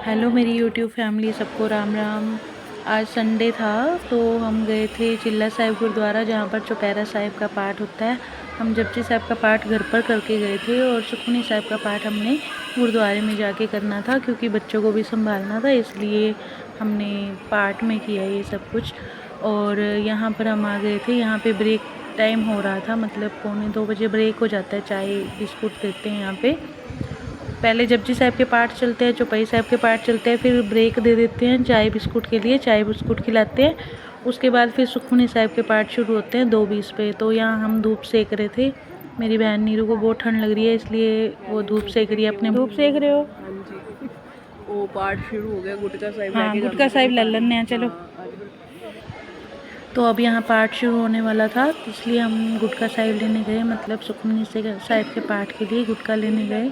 Hello मेरी YouTube family, सबको राम राम। आज संडे था तो हम गए थे चिल्ला साहिब गुरुद्वारा, जहाँ पर चौपहरा साहिब का पाठ होता है। हम जपजी साहिब का पाठ घर पर करके गए थे और सुखमनी साहिब का पाठ हमने गुरुद्वारे में जाके करना था, क्योंकि बच्चों को भी संभालना था, इसलिए हमने पाठ में किया ये सब कुछ। और यहाँ पर हम आ गए थे। यहाँ पे ब्रेक टाइम हो रहा था, मतलब 1:45 ब्रेक हो जाता है, चाय बिस्कुट देते हैं यहाँ पे। पहले जपजी साहिब के पाठ चलते हैं, चौपाई साहिब के पाठ चलते हैं, फिर ब्रेक दे देते हैं चाय बिस्कुट के लिए, चाय बिस्कुट खिलाते हैं। उसके बाद फिर सुखमनी साहिब के पाठ शुरू होते हैं 2:20 पे। तो यहाँ हम धूप सेक रहे थे। मेरी बहन नीरू को बहुत ठंड लग रही है, इसलिए वो धूप सेक रही है। अपने धूप सेक रहे हो? हाँ जी, वो पाठ शुरू हो गया। गुटका साहिब हाँ, गुटका साहिब ले लेने हैं, चलो। तो अब यहाँ पाठ शुरू होने वाला था, इसलिए हम गुटका साहिब लेने गए, मतलब सुखमनी साहिब के पाठ के लिए गुटका लेने गए।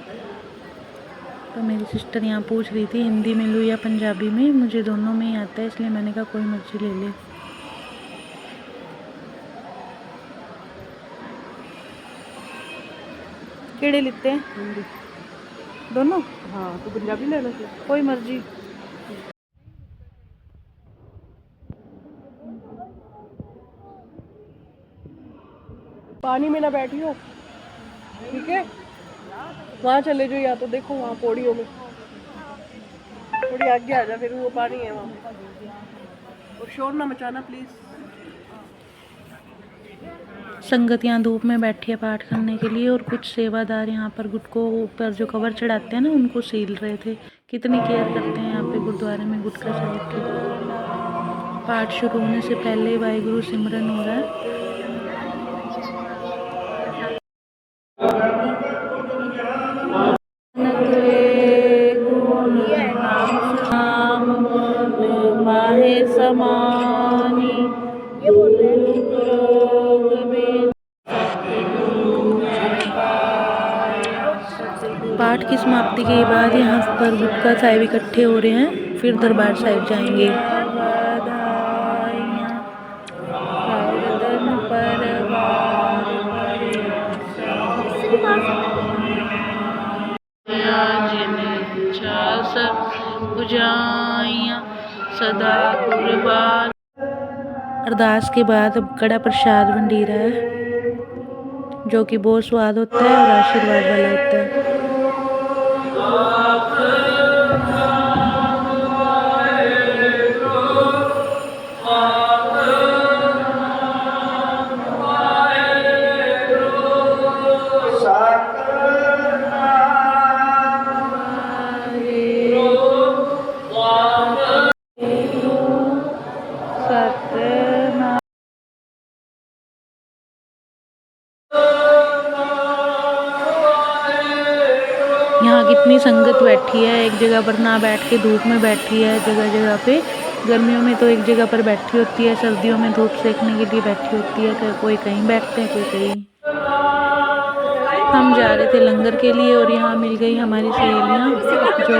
तो मेरी सिस्टर यहाँ पूछ रही थी हिंदी में लूँ या पंजाबी में। मुझे दोनों में ही आता है, इसलिए मैंने कहा कोई मर्जी ले ले। केड़े लेते हैं? हिंदी दोनों? हाँ, तो पंजाबी ले लो, कोई मर्जी। पानी में ना बैठियो, ठीक है? वहाँ चले जाओ, या तो देखो वहाँ पौड़ियों में थोड़ी आगे आ जा, फिर वो पानी है वहाँ। और शोर ना मचाना प्लीज। संगत यहाँ धूप में बैठी है पाठ करने के लिए, और कुछ सेवादार यहाँ पर गुटको ऊपर जो कवर चढ़ाते हैं ना, उनको सील रहे थे। कितनी केयर करते हैं यहाँ पे गुरुद्वारे में गुटका साहिब की। पाठ शुरू होने से पहले वाहिगुरु सिमरन हो रहा है। माहे समानी पाठ की समाप्ति के बाद यहाँ पर गुटका साहिब इकट्ठे हो रहे हैं, फिर दरबार साहिब जाएंगे। सदा कुर्बान। अरदास के बाद अब कड़ा प्रसाद बंटीरा है, जो कि बहुत स्वाद होता है और आशीर्वाद वाला होता है। यहाँ कितनी संगत बैठी है, एक जगह पर ना बैठ के धूप में बैठी है जगह जगह पे। गर्मियों में तो एक जगह पर बैठी होती है, सर्दियों में धूप सेकने के लिए बैठी होती है। कोई कहीं बैठते हैं, कोई कहीं। हम जा रहे थे लंगर के लिए और यहाँ मिल गई हमारी सहेलियाँ जो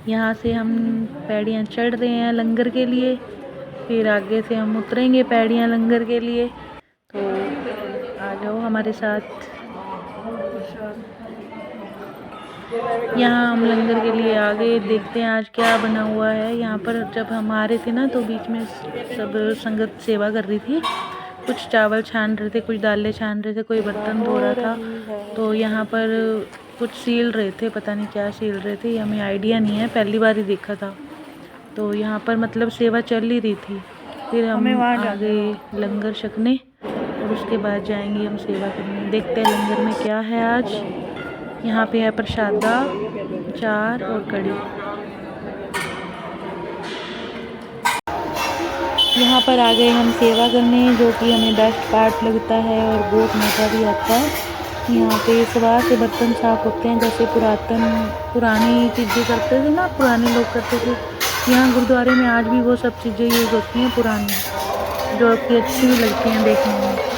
यहाँ से हम पैड़ियाँ चढ़ रहे हैं लंगर के लिए, फिर आगे से हम उतरेंगे पैड़ियाँ लंगर के लिए। तो आ जाओ हमारे साथ। यहाँ हम लंगर के लिए आ गए, देखते हैं आज क्या बना हुआ है। यहाँ पर जब हम आ रहे थे ना, तो बीच में सब संगत सेवा कर रही थी। कुछ चावल छान रहे थे, कुछ दालें छान रहे थे, कोई बर्तन धो रहा था। तो यहाँ पर कुछ सील रहे थे, पता नहीं क्या सील रहे थे, हमें आइडिया नहीं है, पहली बार ही देखा था। तो यहाँ पर मतलब सेवा चल ही रही थी। फिर हम आ गए लंगर छकने और उसके बाद जाएंगे हम सेवा करने। देखते हैं लंगर में क्या है आज। यहाँ पे है प्रसादा, चार और कड़ी। यहाँ पर आ गए हम सेवा करने, जो कि हमें बेस्ट पार्ट लगता है और बहुत मज़ा भी आता है। यहाँ पे सुबह से बर्तन साफ होते हैं, जैसे पुरानी चीज़ें करते थे ना, पुराने लोग करते थे। यहाँ गुरुद्वारे में आज भी वो सब चीज़ें यूज़ होती हैं पुरानी, जो कि अच्छी भी लगती हैं देखने में।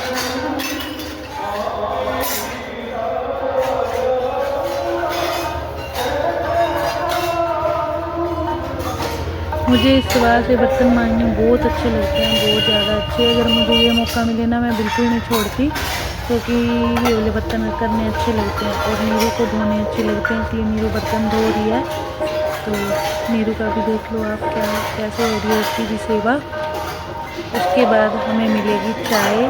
मुझे इस सुबह से बर्तन मांजने बहुत अच्छे लगते हैं, बहुत ज़्यादा अच्छे। अगर मुझे ये मौका मिले ना मैं बिल्कुल नहीं छोड़ती, क्योंकि ये वाले बर्तन करने अच्छे लगते हैं और नीरू को धोने अच्छे लगते हैं, इसलिए नीरू बर्तन धो रही है। तो नीरू का भी देख लो आप कैसे हो रही है उसकी भी सेवा। उसके बाद हमें मिलेगी चाय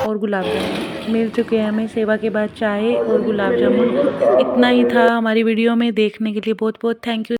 और गुलाब जामुन। मिल चुके हैं हमें सेवा के बाद चाय और गुलाब जामुन। इतना ही था हमारी वीडियो में। देखने के लिए बहुत बहुत थैंक यू।